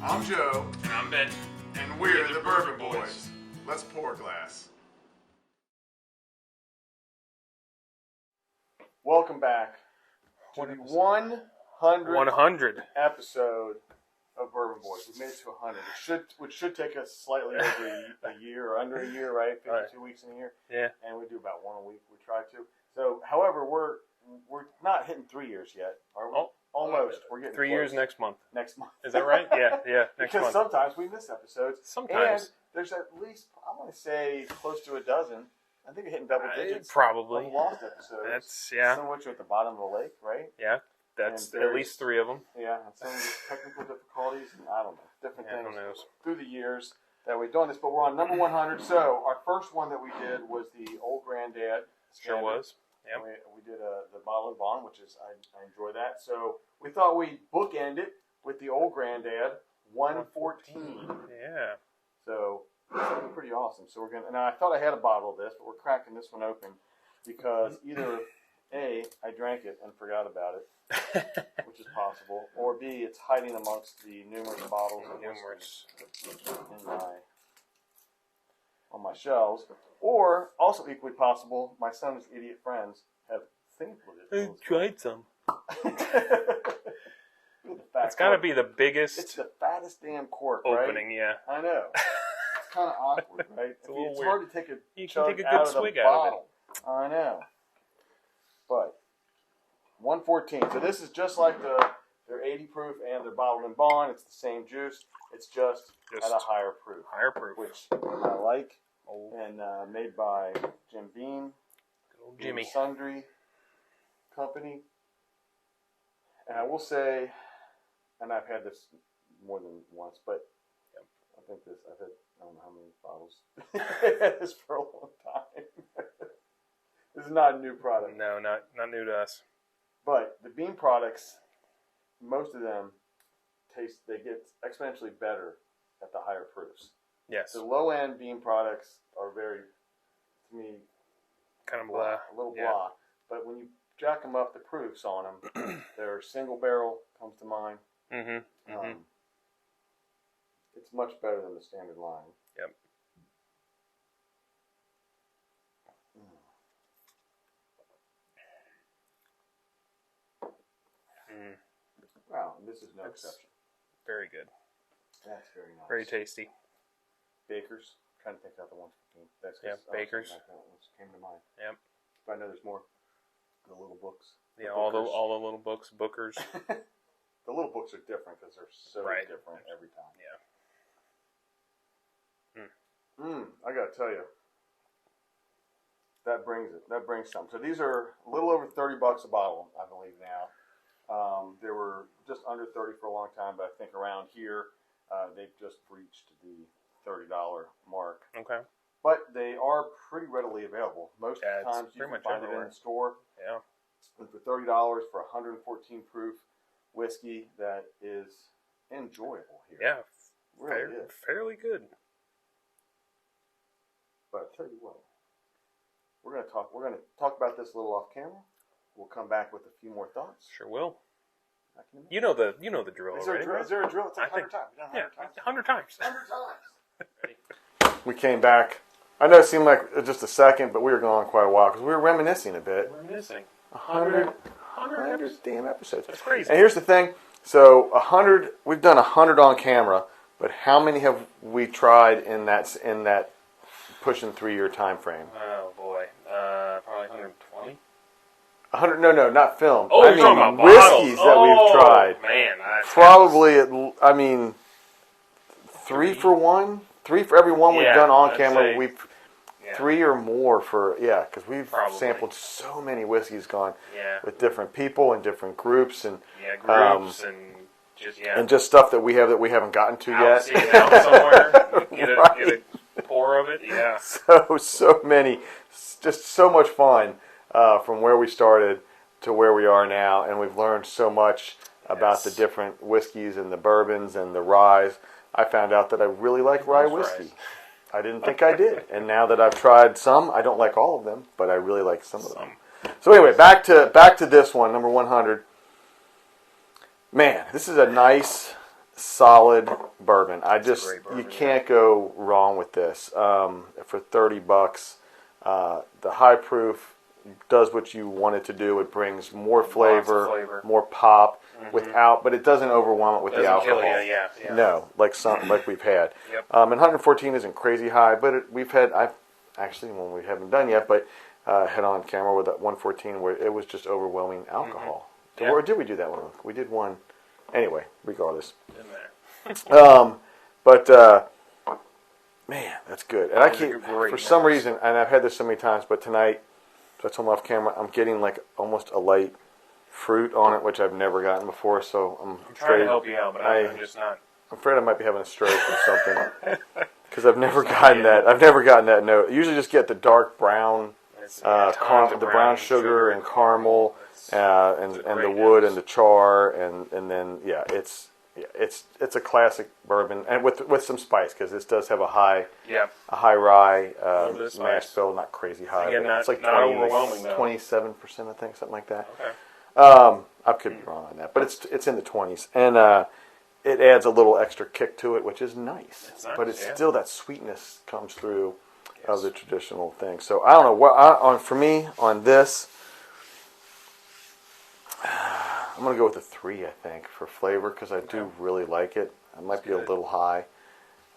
I'm Joe. And I'm Ben. And we're the Bourbon Boys. Let's pour a glass. Welcome back to the 100th episode of Bourbon Boys. We've made it to 100, which should take us slightly over a year or under a year, right? 52 weeks in a year. Yeah. And we do about one a week. We try to. So, however, we're not hitting 3 years yet, are we? Oh, almost. We're getting 3 close. years next month. Next month. Is that right? Yeah. Next because month. sometimes we miss episodes. Sometimes. And there's at least, I want to say, close to a dozen. I think we're hitting double digits. Probably. Of lost episodes. Some of which are at the bottom of the lake, right? Yeah. That's at least 3 of them. Yeah. And some technical difficulties and I don't know. Different things who knows? Through the years that we've done this. But we're on number 100. So our first one that we did was the Old Granddad. Sure was. Yep. We did the bottle of Bourbon, which is, I enjoy that. So we thought we'd bookend it with the Old Granddad 114. Yeah. So it's pretty awesome. So we're gonna. Now I thought I had a bottle of this, but we're cracking this one open because either A, I drank it and forgot about it, which is possible, or B, it's hiding amongst the numerous bottles of whiskey on my shelves, or also equally possible, my son's idiot friends have sampled it. I tried some. It's got to be the biggest. It's the fattest damn cork, opening, right? yeah. I know. It's kind of awkward, right? It's hard to take a good swig out of it. I know. But 114. So this is just like their 80 proof and their bottled in bond. It's the same juice. It's just at a higher proof. Higher proof. Which I like. And made by Jim Beam. Good old Jimmy. Sundry Company. And I will say, and I've had this more than once, but I think I've had, I don't know how many bottles. I've had this for a long time. This is not a new product. No, not new to us. But the Beam products, most of them they get exponentially better at the higher proofs. Yes. The low end Beam products are very, to me, kind of blah. A little blah. But when you jack them up, the proofs on them, their single barrel comes to mind. Mm-hmm. It's much better than the standard line. Yep. Wow, this is no exception. Very good. That's very nice. Very tasty. Baker's. I'm trying to think of the ones. Baker's. That came to mind. Yep. But I know there's more. The little books. Yeah, all the little books, Bookers. The little books are different because they're so different every time. Yeah. I gotta tell you, that brings it. That brings some. So these are a little over $30 a bottle, I believe now. They were just under 30 for a long time, but I think around here they've just breached the $30 mark. Okay. But they are pretty readily available. Most of the times you can find it in the store. Yeah. And for $30 for 114 proof whiskey that is enjoyable here. Yeah. Really is. Fairly good. But I tell you what, we're gonna talk about this a little off camera. We'll come back with a few more thoughts. Sure will. You know the drill already. Is there a drill? It's like 100 times. Yeah, 100 times. 100 times. We came back. I know it seemed like just a second, but we were gone quite a while because we were reminiscing a bit. 100 damn episodes. That's crazy. And here's the thing. So 100, we've done 100 on camera, but how many have we tried in that pushing 3-year time frame? Oh boy, probably 120. 100? No, not film. Oh, you're talking about whiskeys bottles. that we've tried. Man, probably. 3 for one. 3 for every one we've done on camera. We've 3 or more because we've sampled so many whiskeys with different people and different groups and and just stuff that we haven't gotten to yet. See it out somewhere. Get a pour of it. Yeah. So many, just so much fun from where we started to where we are now, and we've learned so much about the different whiskeys and the bourbons and the ryes. I found out that I really like rye whiskey. I didn't think I did. And now that I've tried some, I don't like all of them, but I really like some of them. So anyway, back to this one, number 100. Man, this is a nice solid bourbon. great bourbon, You can't go wrong with this. For $30, the high proof does what you want it to do. It brings more flavor, more pop, but it doesn't overwhelm it with the alcohol. Kill you, yeah. No, like we've had. Yep. And 114 isn't crazy high, but I've actually, one we haven't done yet, but had on camera with that 114 where it was just overwhelming alcohol. Yeah. Or did we do that one? We did one. Anyway, regardless. In there. Man, that's good. And I keep, for some reason, and I've had this so many times, but tonight, so I told them off camera, I'm getting like almost a light fruit on it, which I've never gotten before. So I'm trying to help you out, but I'm just not. I'm afraid I might be having a stroke or something because I've never gotten that. I've never gotten that note. I usually just get the dark brown, the brown sugar and caramel, and the wood and the char, and then it's a classic bourbon, and with some spice because this does have a high rye mash bill, not crazy high. Again, It's like not overwhelming though. 27%, I think, something like that. Okay. I could be wrong on that, but it's in the 20s, and it adds a little extra kick to it, which is nice. But it's still that sweetness comes through of the traditional thing. So I don't know what for me on this. I'm going to go with a 3, I think, for flavor because I do really like it. It might be a little high.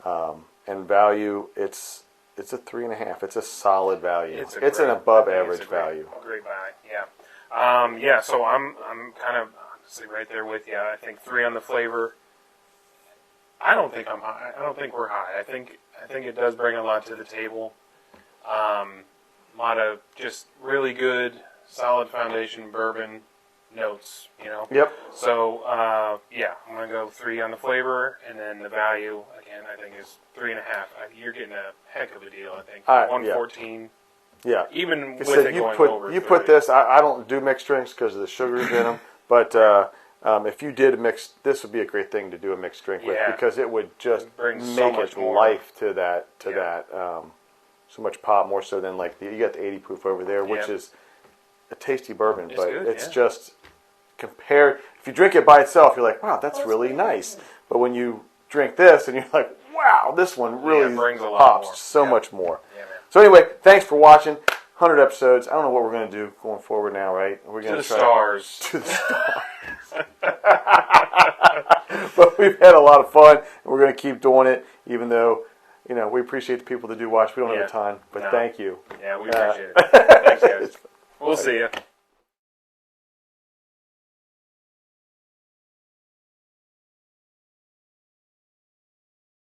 And value, it's a 3.5. It's a solid value. It's an above average value. Great buy, yeah. So I'm kind of honestly right there with you. I think 3 on the flavor. I don't think I'm high. I don't think we're high. I think it does bring a lot to the table. A lot of just really good, solid foundation bourbon notes, Yep. So, I'm going to go 3 on the flavor, and then the value, again, I think is 3.5. You're getting a heck of a deal, I think. 114. Yeah. Even with it going over. You put this, I don't do mixed drinks because of the sugars in them, but if you did a mixed, this would be a great thing to do a mixed drink with because it would just make it life to that, so much pop, more so than like you got the 80 proof over there, which is a tasty bourbon, but it's just compared. If you drink it by itself, you're like, wow, that's really nice. But when you drink this, and you're like, wow, this one really pops so much more. Yeah, man. So anyway, thanks for watching. 100 episodes. I don't know what we're going to do going forward now, right? We're going to stars. To the stars. But we've had a lot of fun, and we're going to keep doing it, even though, we appreciate the people that do watch. We don't have the time, but thank you. Yeah, we appreciate it. Thanks, guys. We'll see you.